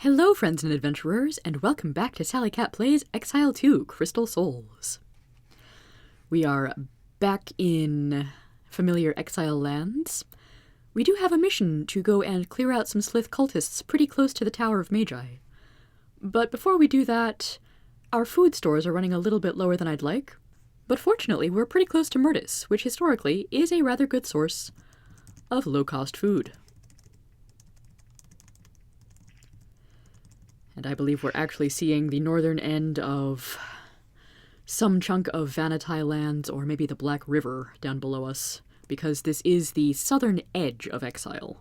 Hello friends and adventurers, and welcome back to Sally Cat Plays Exile 2, Crystal Souls. We are back in familiar Exile lands. We do have a mission to go and clear out some slith cultists pretty close to the Tower of Magi. But before we do that, our food stores are running a little bit lower than I'd like. But fortunately, we're pretty close to Murdis, which historically is a rather good source of low-cost food. And I believe we're actually seeing the northern end of some chunk of Vanatai lands, or maybe the Black River down below us, because this is the southern edge of Exile.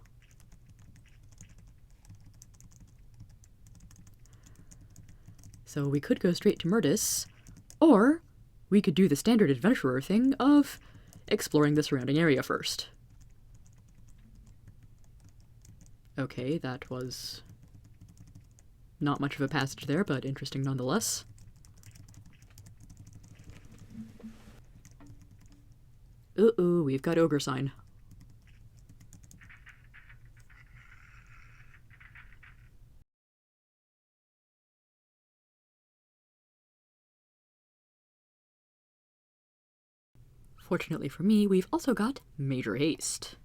So we could go straight to Murdis, or we could do the standard adventurer thing of exploring the surrounding area first. Okay, that was not much of a passage there, but interesting nonetheless. Uh-oh, we've got Ogre sign. Fortunately for me, we've also got Major Haste.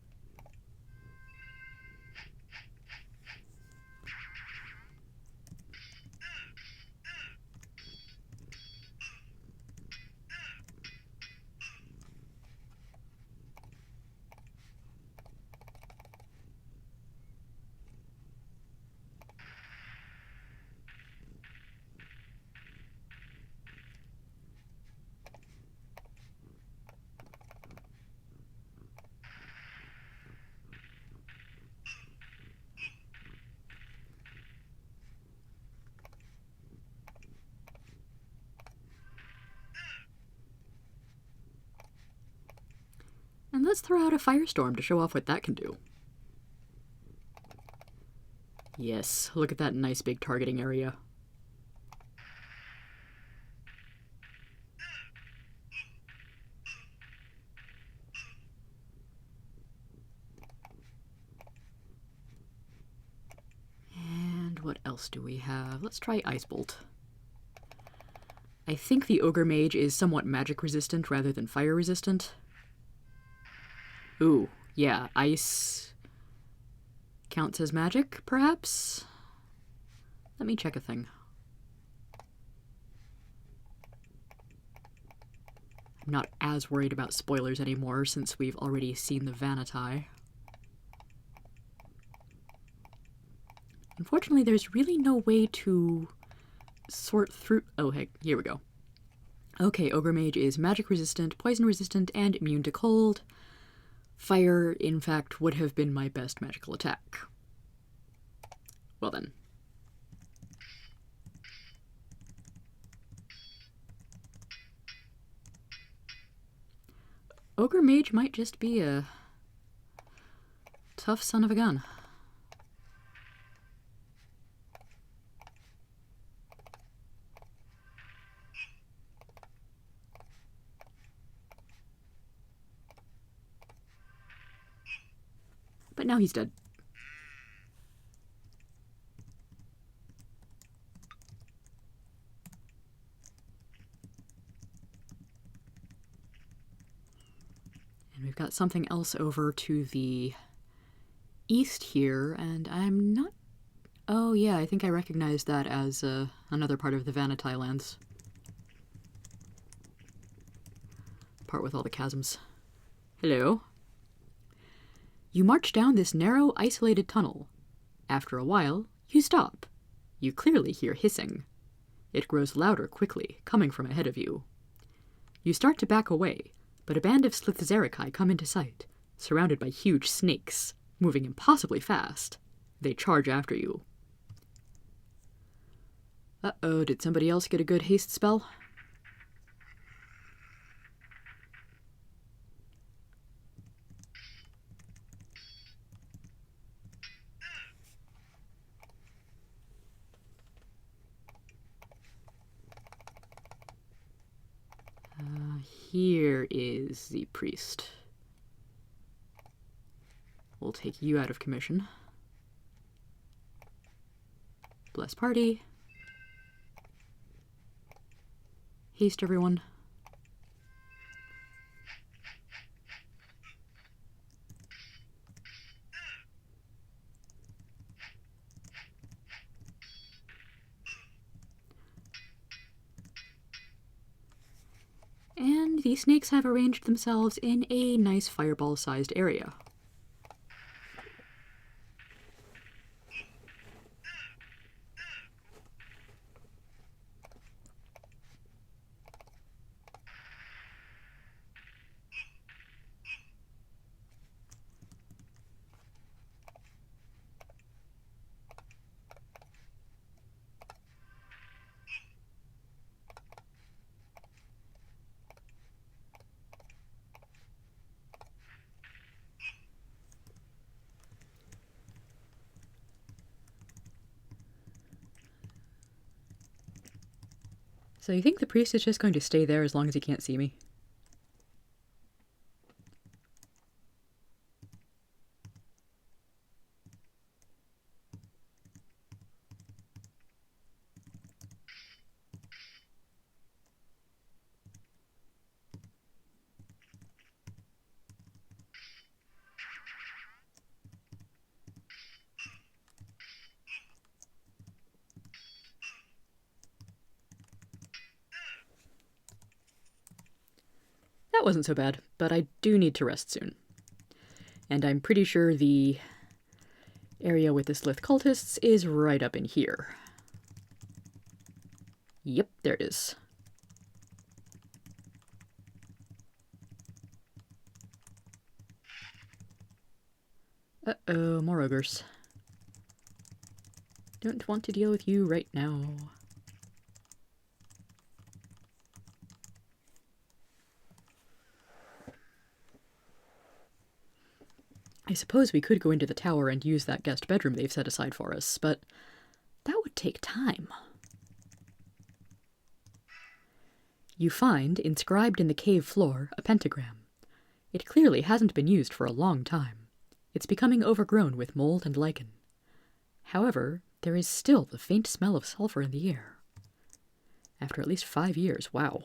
And let's throw out a firestorm to show off what that can do. Yes, look at that nice big targeting area. And what else do we have? Let's try Ice Bolt. I think the Ogre Mage is somewhat magic resistant rather than fire resistant. Ooh, yeah, ice counts as magic, perhaps? Let me check a thing. I'm not as worried about spoilers anymore since we've already seen the Vanatai. Unfortunately, there's really no way to sort through... Oh, hey, here we go. Okay, Ogre Mage is magic resistant, poison resistant, and immune to cold. Fire, in fact, would have been my best magical attack. Well then. Ogre Mage might just be a tough son of a gun. But now he's dead. And we've got something else over to the east here, and I'm not... Oh yeah, I think I recognize that as another part of the Vanatai lands. Part with all the chasms. Hello. You march down this narrow, isolated tunnel. After a while, you stop. You clearly hear hissing. It grows louder quickly, coming from ahead of you. You start to back away, but a band of sliths come into sight, surrounded by huge snakes, moving impossibly fast. They charge after you. Uh-oh, did somebody else get a good haste spell? Here is the priest. We'll take you out of commission. Bless party. Haste, everyone. And the snakes have arranged themselves in a nice fireball-sized area. So you think the priest is just going to stay there as long as he can't see me? That wasn't so bad, but I do need to rest soon. And I'm pretty sure the area with the slith cultists is right up in here. Yep, there it is. Uh-oh, more ogres. Don't want to deal with you right now. I suppose we could go into the tower and use that guest bedroom they've set aside for us, but that would take time. You find, inscribed in the cave floor, a pentagram. It clearly hasn't been used for a long time. It's becoming overgrown with mold and lichen. However, there is still the faint smell of sulfur in the air. After at least 5 years, wow.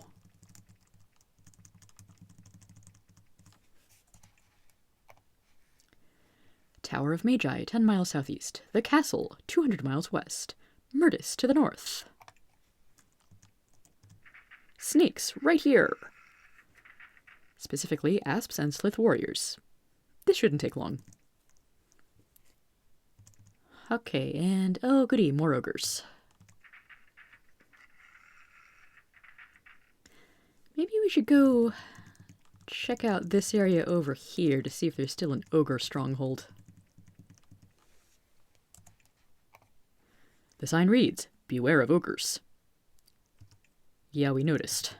Tower of Magi, 10 miles southeast. The castle, 200 miles west. Murdis to the north. Snakes, right here. Specifically, asps and slith warriors. This shouldn't take long. Okay, and oh goody, more ogres. Maybe we should go check out this area over here to see if there's still an ogre stronghold. The sign reads, "Beware of ogres." Yeah, we noticed.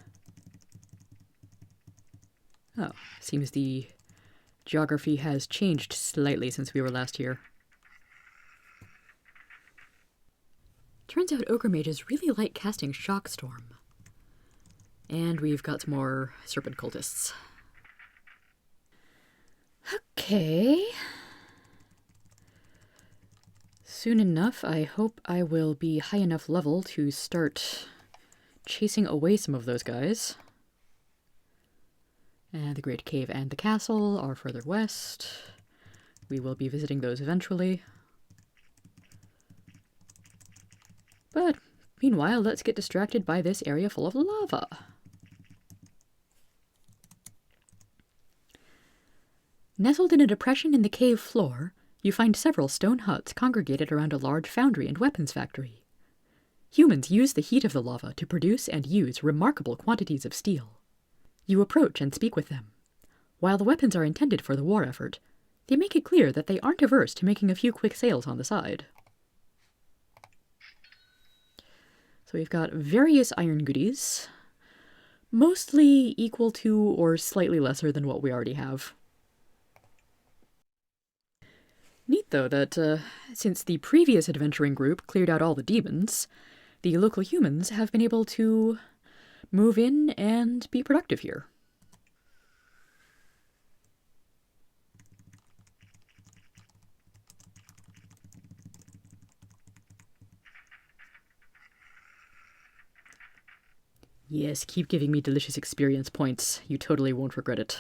Oh, seems the geography has changed slightly since we were last here. Turns out ogre mages really like casting Shock Storm. And we've got some more serpent cultists. Okay. Soon enough, I hope I will be high enough level to start chasing away some of those guys. And the Great Cave and the castle are further west. We will be visiting those eventually. But meanwhile, let's get distracted by this area full of lava. Nestled in a depression in the cave floor, you find several stone huts congregated around a large foundry and weapons factory. Humans use the heat of the lava to produce and use remarkable quantities of steel. You approach and speak with them. While the weapons are intended for the war effort, they make it clear that they aren't averse to making a few quick sales on the side. So we've got various iron goodies, mostly equal to or slightly lesser than what we already have. Neat, though, that since the previous adventuring group cleared out all the demons, the local humans have been able to move in and be productive here. Yes, keep giving me delicious experience points. You totally won't regret it.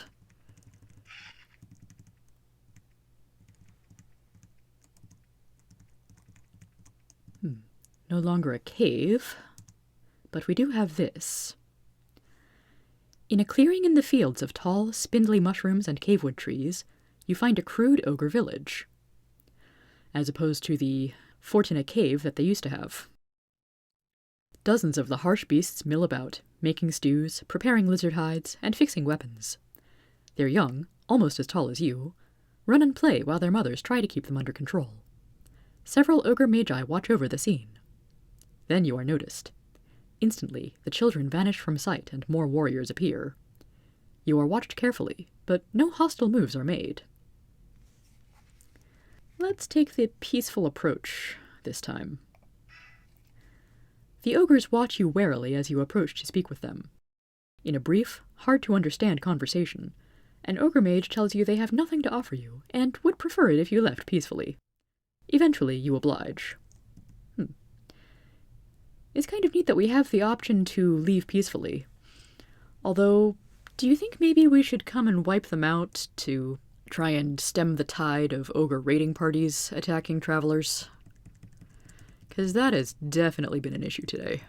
No longer a cave, but we do have this. In a clearing in the fields of tall, spindly mushrooms and cavewood trees, you find a crude ogre village, as opposed to the fort in a cave that they used to have. Dozens of the harsh beasts mill about, making stews, preparing lizard hides, and fixing weapons. They're young, almost as tall as you, run and play while their mothers try to keep them under control. Several ogre magi watch over the scene. Then you are noticed. Instantly, the children vanish from sight and more warriors appear. You are watched carefully, but no hostile moves are made. Let's take the peaceful approach this time. The ogres watch you warily as you approach to speak with them. In a brief, hard-to-understand conversation, an ogre mage tells you they have nothing to offer you, and would prefer it if you left peacefully. Eventually, you oblige. It's kind of neat that we have the option to leave peacefully. Although, do you think maybe we should come and wipe them out to try and stem the tide of ogre raiding parties attacking travelers? Because that has definitely been an issue today.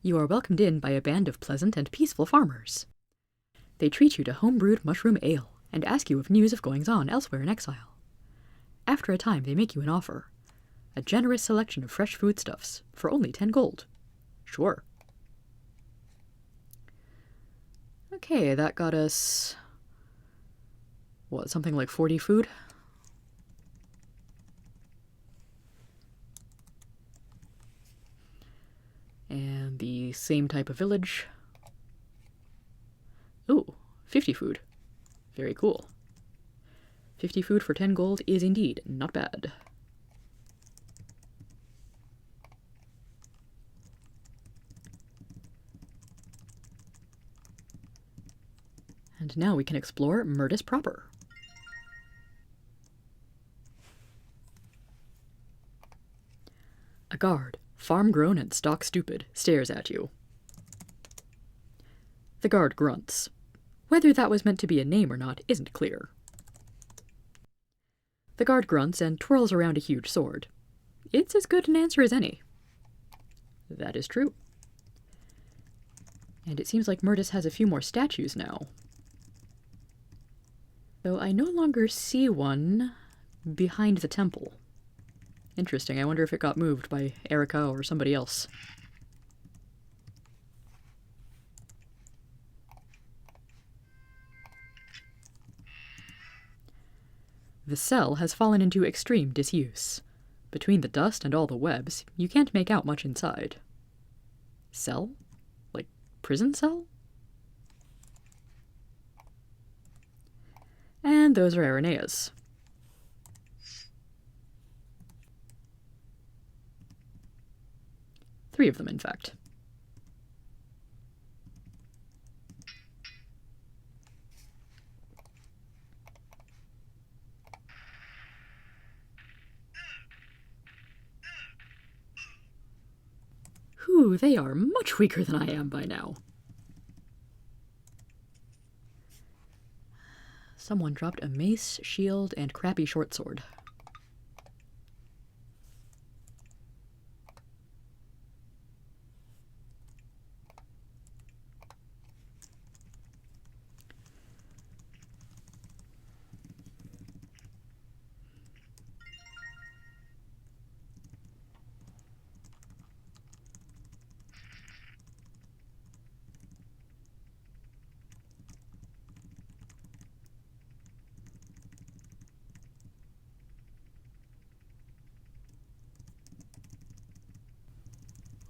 You are welcomed in by a band of pleasant and peaceful farmers. They treat you to home-brewed mushroom ale and ask you of news of goings-on elsewhere in Exile. After a time, they make you an offer. A generous selection of fresh foodstuffs for only 10 gold. Sure. Okay, that got us... what, something like 40 food? And the same type of village. Ooh, 50 food. Very cool. 50 food for 10 gold is indeed not bad. And now we can explore Murdis proper. A guard, farm-grown and stock-stupid, stares at you. The guard grunts. Whether that was meant to be a name or not isn't clear. The guard grunts and twirls around a huge sword. It's as good an answer as any. That is true. And it seems like Murdis has a few more statues now. Though I no longer see one behind the temple. Interesting, I wonder if it got moved by Erica or somebody else. The cell has fallen into extreme disuse. Between the dust and all the webs, you can't make out much inside. Cell? Like, prison cell? And those are Aranea's. Three of them, in fact. Whew, they are much weaker than I am by now. Someone dropped a mace, shield, and crappy short sword.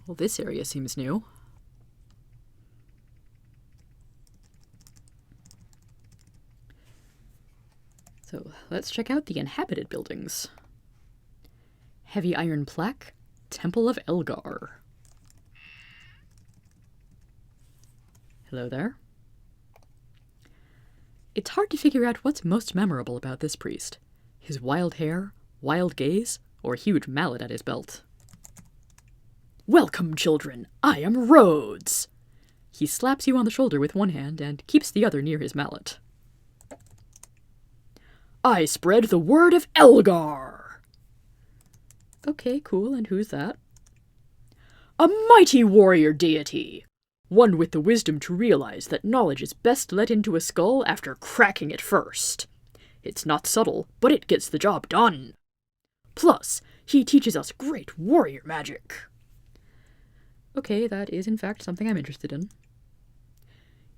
Well, this area seems new. So let's check out the inhabited buildings. Heavy iron plaque, Temple of Elgar. Hello there. It's hard to figure out what's most memorable about this priest. his wild hair, wild gaze, or huge mallet at his belt. "Welcome, children. I am Rhodes." He slaps you on the shoulder with one hand and keeps the other near his mallet. "I spread the word of Elgar." Okay, cool, and who's that? "A mighty warrior deity. One with the wisdom to realize that knowledge is best let into a skull after cracking it first. It's not subtle, but it gets the job done. Plus, he teaches us great warrior magic." Okay, that is in fact something I'm interested in.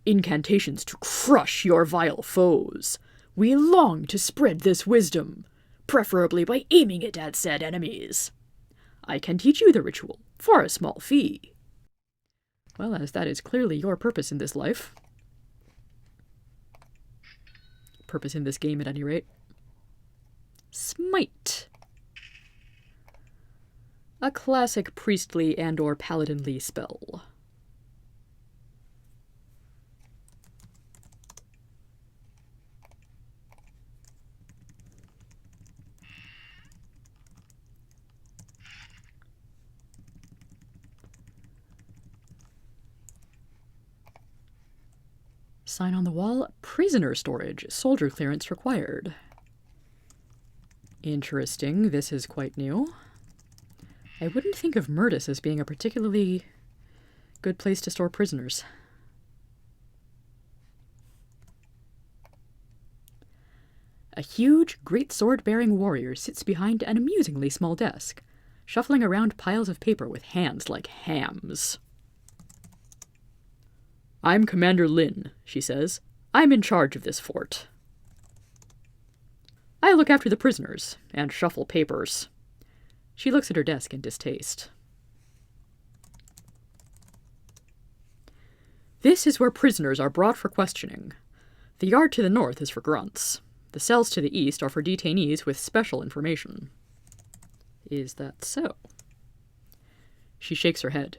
"Incantations to crush your vile foes. We long to spread this wisdom, preferably by aiming it at said enemies. I can teach you the ritual for a small fee." Well, as that is clearly your purpose in this life. Purpose in this game, at any rate. Smite. A classic priestly and/or paladinly spell. Sign on the wall, prisoner storage, soldier clearance required. Interesting, this is quite new. I wouldn't think of Murdis as being a particularly good place to store prisoners. A huge, great sword-bearing warrior sits behind an amusingly small desk, shuffling around piles of paper with hands like hams. "I'm Commander Lin," she says. "I'm in charge of this fort. I look after the prisoners and shuffle papers." She looks at her desk in distaste. "This is where prisoners are brought for questioning. The yard to the north is for grunts. The cells to the east are for detainees with special information." Is that so? She shakes her head.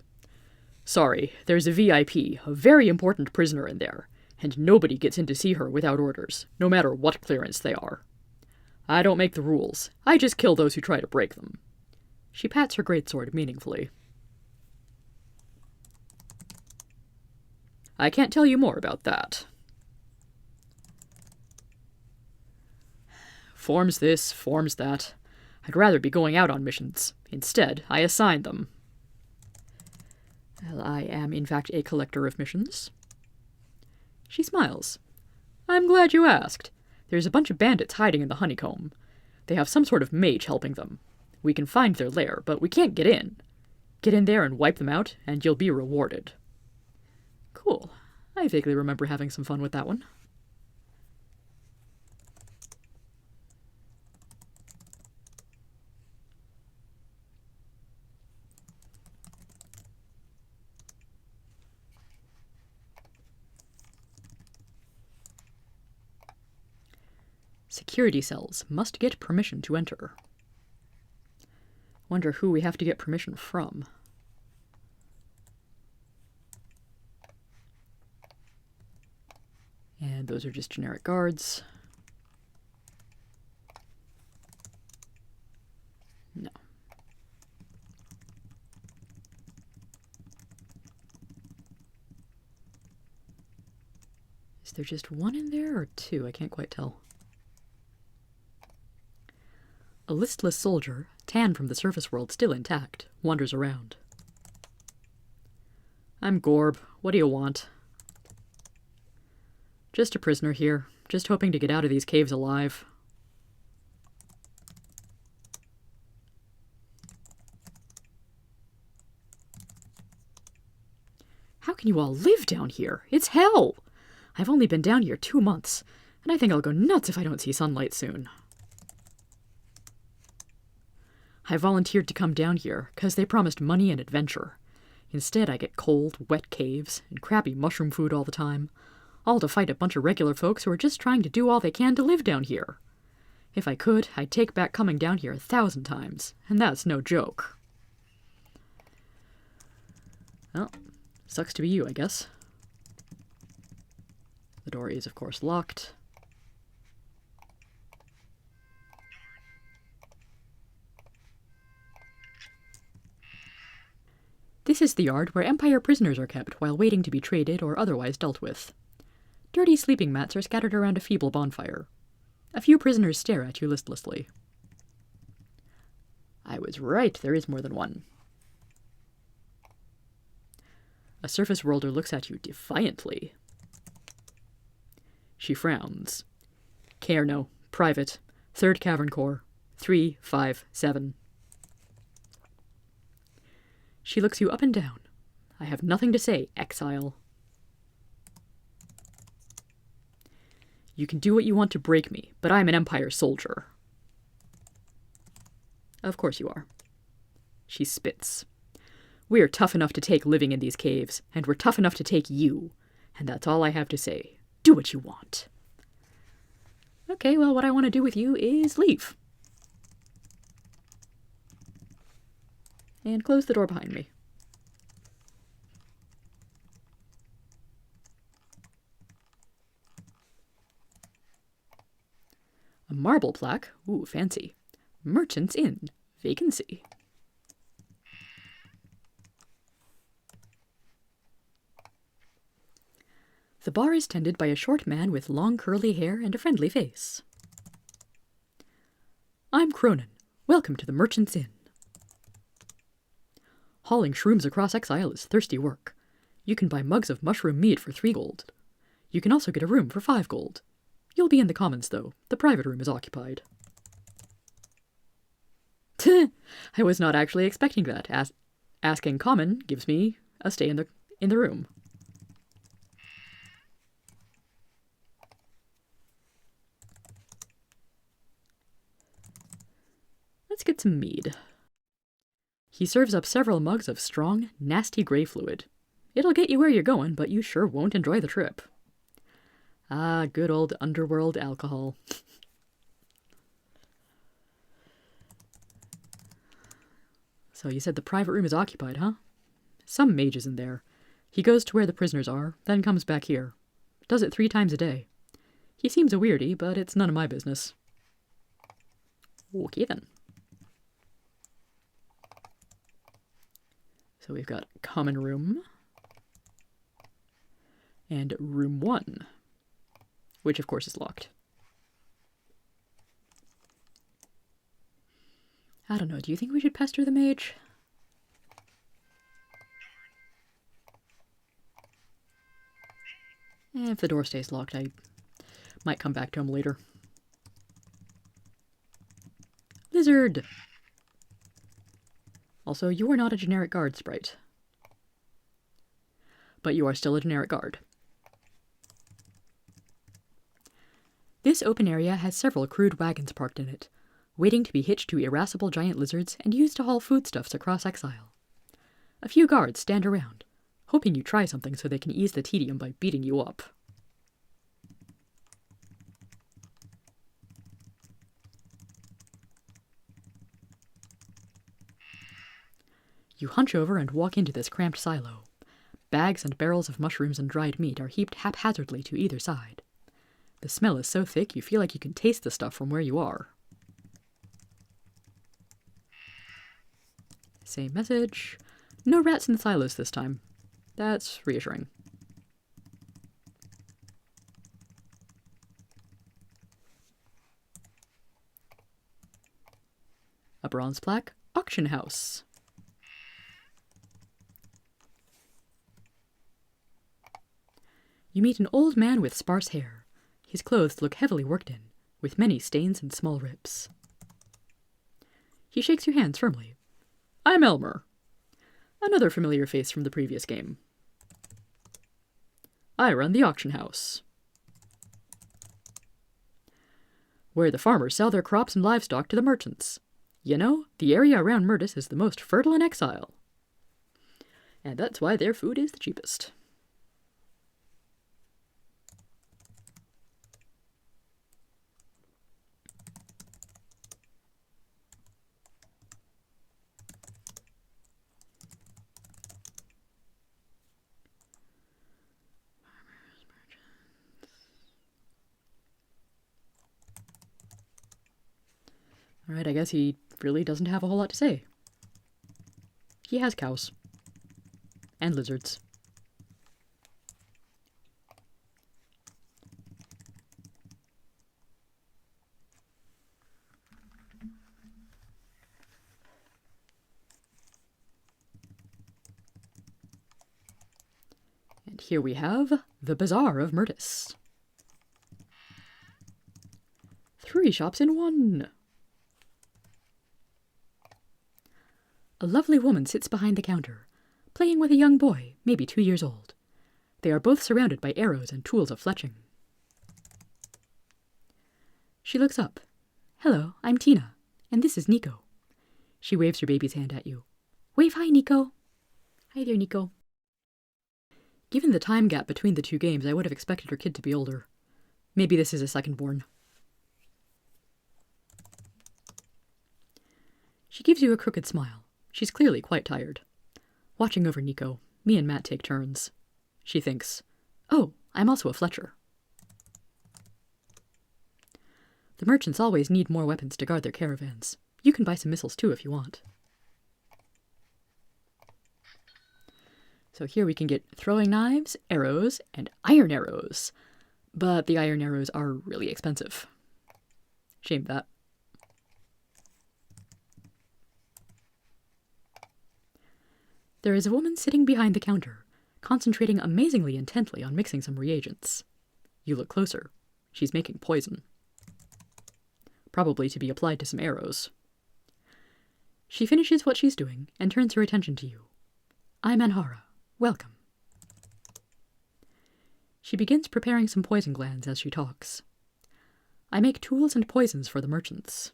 "Sorry, there's a VIP, a very important prisoner in there, and nobody gets in to see her without orders, no matter what clearance they are. I don't make the rules. I just kill those who try to break them." She pats her greatsword meaningfully. "I can't tell you more about that. Forms this, forms that. I'd rather be going out on missions. Instead, I assign them." Well, I am in fact a collector of missions. She smiles. "I'm glad you asked. There's a bunch of bandits hiding in the honeycomb. They have some sort of mage helping them. We can find their lair, but we can't get in. Get in there and wipe them out, and you'll be rewarded." Cool. I vaguely remember having some fun with that one. Security cells must get permission to enter. Wonder who we have to get permission from. And those are just generic guards. No. Is there just one in there or two? I can't quite tell. A listless soldier, tan from the surface world still intact, wanders around. "I'm Gorb. What do you want?" "Just a prisoner here, just hoping to get out of these caves alive." "How can you all live down here? It's hell! I've only been down here 2 months, and I think I'll go nuts if I don't see sunlight soon." "I volunteered to come down here because they promised money and adventure. Instead, I get cold, wet caves and crappy mushroom food all the time, all to fight a bunch of regular folks who are just trying to do all they can to live down here. If I could, I'd take back coming down here 1,000 times, and that's no joke." Well, sucks to be you, I guess. The door is, of course, locked. This is the yard where Empire prisoners are kept while waiting to be traded or otherwise dealt with. Dirty sleeping mats are scattered around a feeble bonfire. A few prisoners stare at you listlessly. I was right, there is more than one. A surface worlder looks at you defiantly. She frowns. Cairno, private, 3rd Cavern Core, 357. She looks you up and down. I have nothing to say, Exile. You can do what you want to break me, but I'm an Empire soldier. Of course you are. She spits. We're tough enough to take living in these caves, and we're tough enough to take you. And that's all I have to say. Do what you want. Okay, well, what I want to do with you is leave. And close the door behind me. A marble plaque. Ooh, fancy. Merchant's Inn. Vacancy. The bar is tended by a short man with long curly hair and a friendly face. I'm Cronin. Welcome to the Merchant's Inn. Hauling shrooms across Exile is thirsty work. You can buy mugs of mushroom mead for 3 gold. You can also get a room for 5 gold. You'll be in the commons, though. The private room is occupied. I was not actually expecting that. Asking common gives me a stay in the room. Let's get some mead. He serves up several mugs of strong, nasty grey fluid. It'll get you where you're going, but you sure won't enjoy the trip. Ah, good old underworld alcohol. So you said the private room is occupied, huh? Some mage is in there. He goes to where the prisoners are, then comes back here. Does it 3 times a day. He seems a weirdie, but it's none of my business. Okay then. So we've got common room and room 1, which of course is locked. I don't know, do you think we should pester the mage? If the door stays locked, I might come back to him later. Lizard! Also, you are not a generic guard sprite. But you are still a generic guard. This open area has several crude wagons parked in it, waiting to be hitched to irascible giant lizards and used to haul foodstuffs across Exile. A few guards stand around, hoping you try something so they can ease the tedium by beating you up. You hunch over and walk into this cramped silo. Bags and barrels of mushrooms and dried meat are heaped haphazardly to either side. The smell is so thick you feel like you can taste the stuff from where you are. Same message. No rats in the silos this time. That's reassuring. A bronze plaque. Auction house. You meet an old man with sparse hair. His clothes look heavily worked in, with many stains and small rips. He shakes your hands firmly. I'm Elmer. Another familiar face from the previous game. I run the auction house, where the farmers sell their crops and livestock to the merchants. You know, the area around Murdis is the most fertile in Exile. And that's why their food is the cheapest. Alright, I guess he really doesn't have a whole lot to say. He has cows. and lizards. And here we have the Bazaar of Murdis. 3 shops in 1. A lovely woman sits behind the counter, playing with a young boy, maybe 2 years old. They are both surrounded by arrows and tools of fletching. She looks up. Hello, I'm Tina, and this is Nico. She waves her baby's hand at you. Wave hi, Nico. Hi there, Nico. Given the time gap between the 2 games, I would have expected her kid to be older. Maybe this is a second-born. She gives you a crooked smile. She's clearly quite tired. Watching over Nico, me and Matt take turns. She thinks, oh, I'm also a fletcher. The merchants always need more weapons to guard their caravans. You can buy some missiles too if you want. So here we can get throwing knives, arrows, and iron arrows. But the iron arrows are really expensive. Shame that. There is a woman sitting behind the counter, concentrating amazingly intently on mixing some reagents. You look closer. She's making poison. Probably to be applied to some arrows. She finishes what she's doing and turns her attention to you. I'm Anhara. Welcome. She begins preparing some poison glands as she talks. I make tools and poisons for the merchants.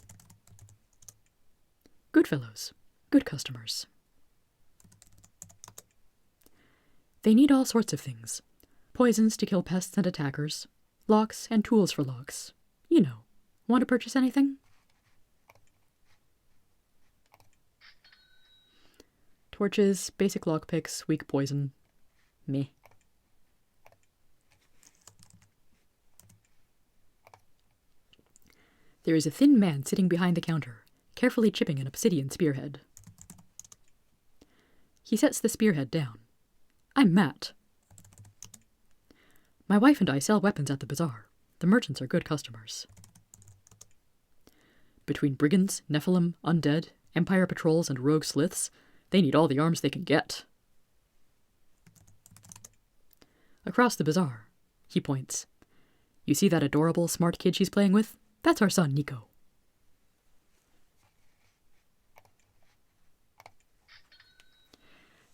Good fellows. Good customers. They need all sorts of things. Poisons to kill pests and attackers. Locks and tools for locks. You know. Want to purchase anything? Torches, basic lockpicks, weak poison. Meh. There is a thin man sitting behind the counter, carefully chipping an obsidian spearhead. He sets the spearhead down. I'm Matt. My wife and I sell weapons at the bazaar. The merchants are good customers. Between brigands, Nephilim, undead, Empire patrols, and rogue sliths, they need all the arms they can get. Across the bazaar, he points. You see that adorable, smart kid she's playing with? That's our son, Nico.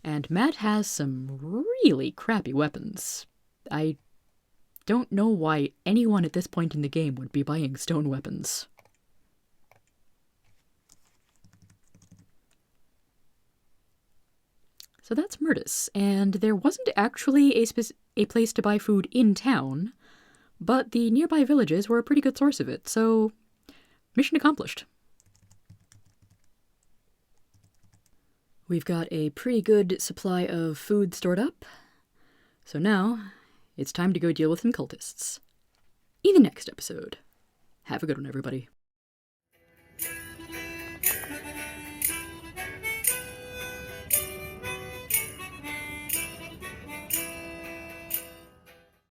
And Matt has some really crappy weapons. I don't know why anyone at this point in the game would be buying stone weapons. So that's Murdis, and there wasn't actually a place to buy food in town, but the nearby villages were a pretty good source of it, so mission accomplished. We've got a pretty good supply of food stored up, so now it's time to go deal with some cultists. In the next episode. Have a good one, everybody.